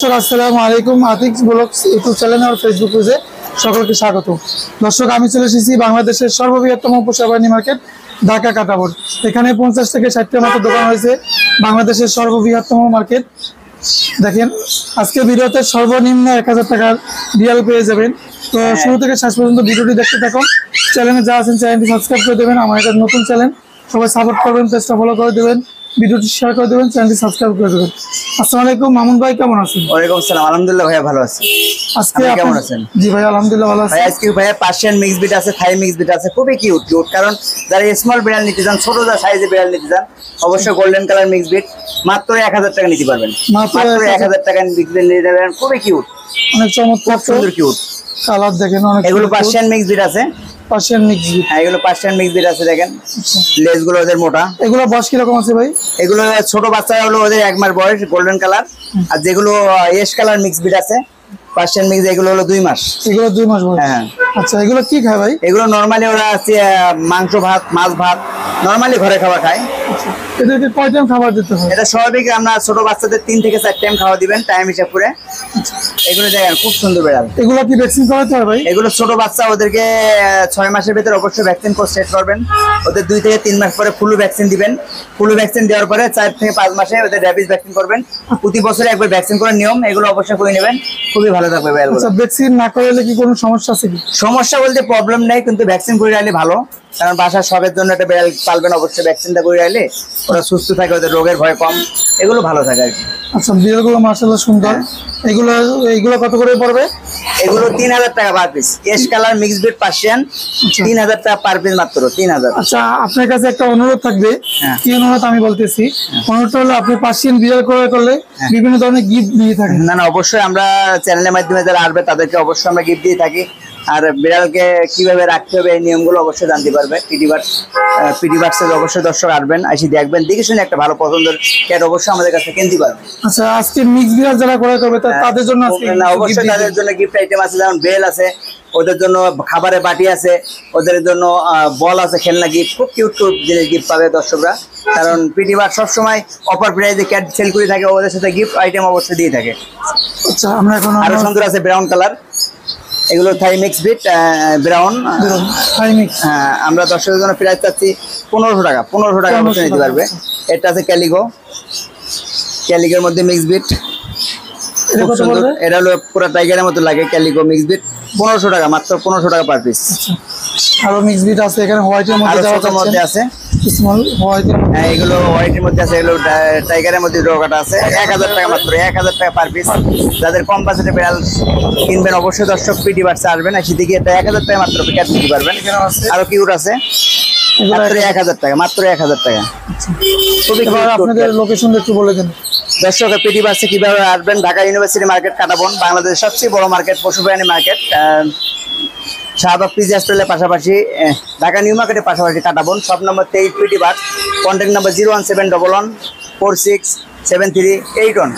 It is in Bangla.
আসসালামু আলাইকুম, আতিক ব্লগস ইউটিউব চ্যানেল আর ফেসবুক পেজে সকলকে স্বাগত। দর্শক, আমি চলে এসেছি বাংলাদেশের সর্ববৃহত্তম পোশাবাহিনী মার্কেট ঢাকা কাটাবোর্ড। এখানে 50 থেকে 60টার মতো দোকান হয়েছে। বাংলাদেশের সর্ববৃহত্তম মার্কেট। দেখেন, আজকের ভিডিওতে সর্বনিম্ন 1000 টাকার বিয়াল পেয়ে যাবেন। তো শুরু থেকে শেষ পর্যন্ত ভিডিওটি দেখতে থাকুন। চ্যানেলে যা আছেন চ্যানেলটি সাবস্ক্রাইব করে দেবেন। আমার একটা নতুন চ্যানেল, সবাই সাপোর্ট করবেন, পেজটা ফলো করে দেবেন, ভিডিওটি শেয়ার করে দেবেন, চ্যানেলটি সাবস্ক্রাইব করে দেবেন। আসসালামু আলাইকুম মামুন ভাই, কেমন আছেন? ওয়ালাইকুম আসসালাম, আলহামদুলিল্লাহ ভাইয়া ভালো আছি। আজকে কেমন আছেন? জি ভাই, আলহামদুলিল্লাহ ভালো আছি। ভাই আজকে ভাইয়া পার্সিয়ান মিক্স বিট আছে, থাই মিক্স বিট আছে, খুবই কিউট। কারণ যারা স্মল বিড়াল নিতে চান, ছোট সাইজের বিড়াল নিতে চান, অবশ্যই গোল্ডেন কালার মিক্স বিট মাত্র 1000 টাকা নিতে পারবেন। মাত্র 1000 টাকা মিক্স বিট নিতে পারবেন, খুবই কিউট, অনেক চমৎকার সুন্দর কিউট কালার। দেখেন অনেক, এগুলো পার্সিয়ান মিক্স বিট আছে। পার্সিয়ান মিক্স বিট, হ্যাঁ এগুলো পার্সিয়ান মিক্স বিট আছে। দেখেন লেজ গুলো ওদের মোটা। এগুলো বয়স কিরকম আছে ভাই? এগুলো ছোট বাচ্চা হলো ওদের 1 মাস বয়স, গোল্ডেন কালার। আর যেগুলো এস কালার মিক্স বিট আছে পার্সিয়ান মিক্স, এগুলো হলো 2 মাস। এগুলো 2 মাস বয়স। হ্যাঁ। আচ্ছা, এগুলো কি খায় ভাই? এগুলো নরমালি ওরা আছে মাংস ভাত, মাছ ভাত, নরমালি ঘরে খাবার খায়। এদেরকে কয় টাইম খাবার দিতে হয়? এটা স্বাভাবিক, আমরা ছোট বাচ্চাদের 3 থেকে 4 টাইম খাওয়া দিবেন, টাইম হিসাব করে। এগুলো দেখেন খুব সুন্দর বেড়াল। এগুলো কি ভ্যাকসিন করাতে হয় ভাই? এগুলো ছোট বাচ্চা, ওদেরকে 6 মাসের ভিতরে অবশ্যই ভ্যাকসিন কোর্স সেট করবেন। ওদের 2 থেকে 3 মাস পরে ফুলু ভ্যাকসিন দিবেন। ফুলু ভ্যাকসিন দেওয়ার পরে 4 থেকে 5 মাসে ওদের র্যাবিস ভ্যাকসিন করবেন। প্রতি বছরে একবার ভ্যাকসিন করার নিয়ম, এগুলো অবশ্যই করে নেবেন, খুবই ভালো থাকবে বেড়ালগুলো। আচ্ছা, ভ্যাকসিন না করলে কি কোনো সমস্যা আছে কি? সমস্যা বলতে প্রবলেম নেই, কিন্তু ভ্যাকসিন করে রাখলে ভালো। কারণ বাসার সবের জন্য একটা বেড়াল পালবেন, অবশ্যই ভ্যাকসিনটা করে রাখলে ওরা সুস্থ থাকে, ওদের রোগের ভয় কম, এগুলো ভালো থাকে আর কি। আচ্ছা, বিড়ালগুলো মাশাআল্লাহ সুন্দর। এগুলো কত করে পড়বে? এগুলো 3000 টাকা পার পিস। এস কালার মিক্স বিট পার্সিয়ান 3000 টাকা পার পিস, মাত্র 3000। আচ্ছা, আপনার কাছে একটা অনুরোধ থাকবে। কি অনুরোধ আমি বলতেছি? অনুরোধটা হলো, আপনি পার্সিয়ান বিড়াল ক্রয় করলে বিভিন্ন ধরনের গিফট দিয়ে থাকেন। না না, অবশ্যই আমরা চ্যানেলের মাধ্যমে যারা আসবে তাদেরকে অবশ্যই আমরা গিফট দিয়ে থাকি। আর বিড়ালকে কিভাবে রাখতে হবে এই নিয়মগুলো অবশ্যই জানতে পারবে। পিডি বাক্সে অবশ্যই দর্শক আসবেন, এসে দেখবেন, দেখে শুনে একটা ভালো পছন্দের ক্যাট অবশ্যই আমাদের কাছে কিনতে পারবে। আচ্ছা, আজকে মিক্স বিড়াল যারা ক্রয় করবে তাদের জন্য অবশ্যই তাদের জন্য গিফট আইটেম আছে, যেমন বেল আছে, ওদের জন্য খাবারের বাটি আছে, ওদের জন্য বল আছে, খেলনা গিফট, খুব কিউট কিউট জিনিস গিফট পাবে দর্শকরা। কারণ পিডি বাক্স সবসময় অফার প্রাইসে ক্যাট সেল করে থাকে, ওদের সাথে গিফট আইটেম অবশ্যই দিয়ে থাকে। আচ্ছা, আমরা এখন আরো সুন্দর আছে ব্রাউন কালার, এগুলো থাই মিক্স বিট ব্রাউন থাই মিক্স। হ্যাঁ, আমরা দর্শকের জন্য প্রাইস চাচ্ছি 1500 টাকা। 1500 টাকা অবশ্যই নিতে পারবে। এটা আছে ক্যালিগোর মধ্যে মিক্স বিট, খুব সুন্দর। এটা হলো পুরো টাইগারের মতো লাগে, ক্যালিগো মিক্স বিট 1500 টাকা, মাত্র 1500 টাকা পার পিস। আরো মিক্স বিট আছে এখানে, হোয়াইটের মধ্যে আছে, স্মল হোয়াইটের। হ্যাঁ, এগুলো হোয়াইটের মধ্যে আছে, এগুলো টাইগারের মধ্যে ডগাটা আছে। 1000 টাকা, মাত্র 1000 টাকা পার পিস। যাদের কম বাজেটে বিড়াল কিনবেন, অবশ্যই দর্শক পিডি বাক্সে আসবেন, এসে দিকে এটা 1000 টাকা মাত্র ক্যাট নিতে পারবেন। আরো কিউট আছে, মাত্র 1000 টাকা, মাত্র 1000 টাকা। আপনাদের লোকেশন একটু বলে দেন দর্শক। পিডি বাক্সে কিভাবে আসবেন? ঢাকা ইউনিভার্সিটি মার্কেট কাটাবন, বাংলাদেশের সবচেয়ে বড় মার্কেট, পশুপ্রাণী মার্কেট। শাহবাগ পিজি হসপিটালের পাশাপাশি, ঢাকা নিউ মার্কেটের পাশাপাশি কাটাবন। সব নম্বর 23 পিডি বাক্স, কন্ট্যাক্ট নাম্বার 01711467381।